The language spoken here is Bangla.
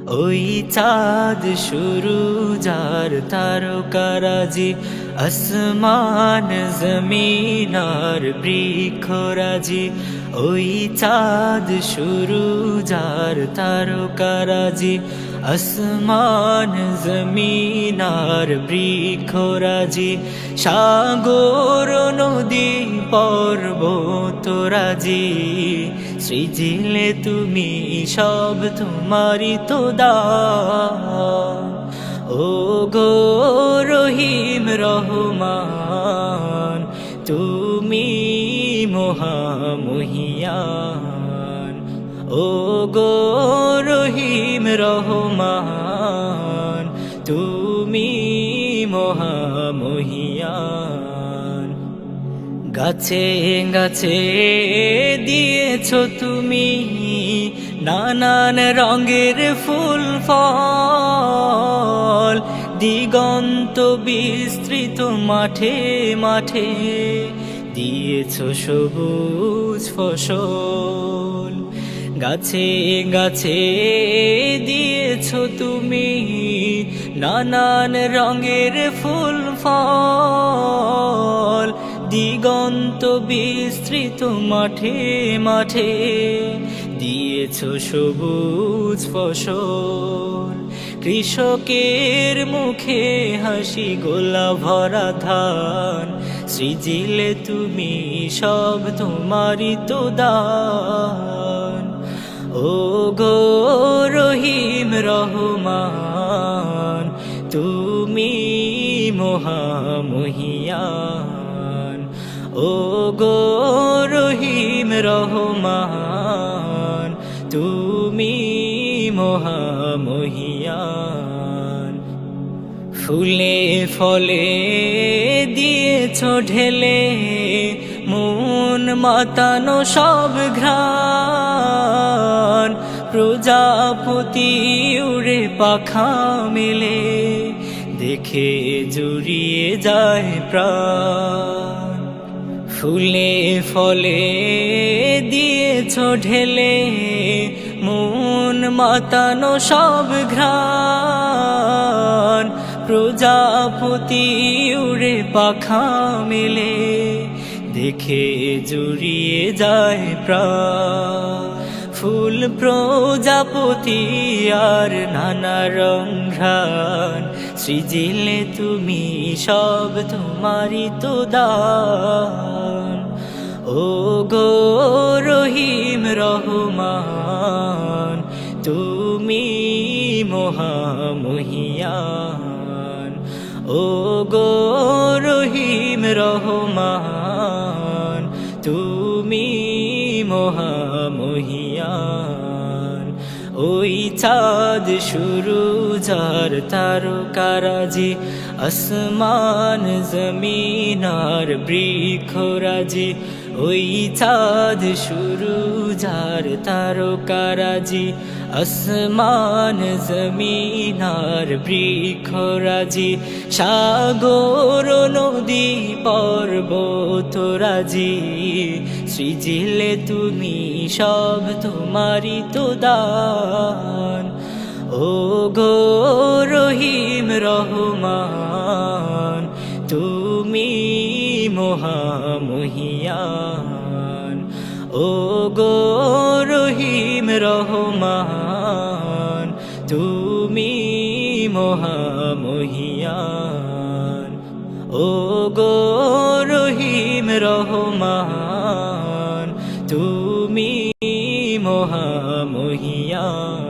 ওই চাঁদ শুরু যার তারকারাজি, আসমান জমিন আর বৃক্ষরাজি। ওই চাঁদ শুরু যার তারকারাজি, আসমান জমিন আর বৃক্ষরাজি। সাগর নদী পর্বতরাজি, সৃজিলে তুমি সব তোমারই তো দান। ও গো রহিম রহমান, তুমি মহামহিয়ান। ও গো রহিম রহমান, তুমি মহামহিয়ান। গাছে গাছে দিয়েছ তুমি নানান রঙের ফুল ফল, দিগন্ত বিস্তৃত মাঠে মাঠে দিয়েছ সবুজ ফসল। গাছে গাছে দিয়েছ তুমি নানান রঙের ফুল ফল, দিগন্ত বিস্তৃত মাঠে মাঠে দিয়েছ সবুজ ফসল। কৃষকের মুখে হাসি, গোলা ভরা ধান, সৃজিলে তুমি সব তোমারই তো দান। ও গো রহিম রহমান, তুমি মহামহিয়ান। ও গো রহিম রহমান, তুমি মহামহিয়ান। ফুলে ফলে দিয়েছ ঢেলে মন মাতানো সব ঘ্রাণ, প্রজাপতি উড়ে পাখা মেলে দেখে জুড়িয়ে যায় প্রাণ। ফুলে ফলে দিয়েছ ঢেলে মন মাতানো সব ঘ্রাণ, প্রজাপতি উড়ে পাখা মেলে দেখে জুড়িয়ে যায় প্রাণ। ফুল প্রজাপতি আর নানা রং ঘ্রাণ, সৃজিলে তুমি সব তোমারই তো দান। ও গো রহিম রহমান, তুমি মহামহিয়ান। ও গো রহিম রহমান, তুমি মহামহিয়ান। ওই চাঁদ শুরু যার তারকারাজি, আসমান জমিন আর বৃক্ষরাজি। ওই চাঁদ শুরু যার তারকারাজি, আসমান জমিন আর বৃক্ষরাজি। সাগর নদী পর্বতরাজি, সৃজিলে তুমি সব তোমারই তো দান। ও গো রহিম রহমান, তুমি মহামহিয়ান। ও গো রহিম রহমান, তুমি মহামহিয়ান। ও গো রহিম রহমান, তুমি মহামহিয়ান।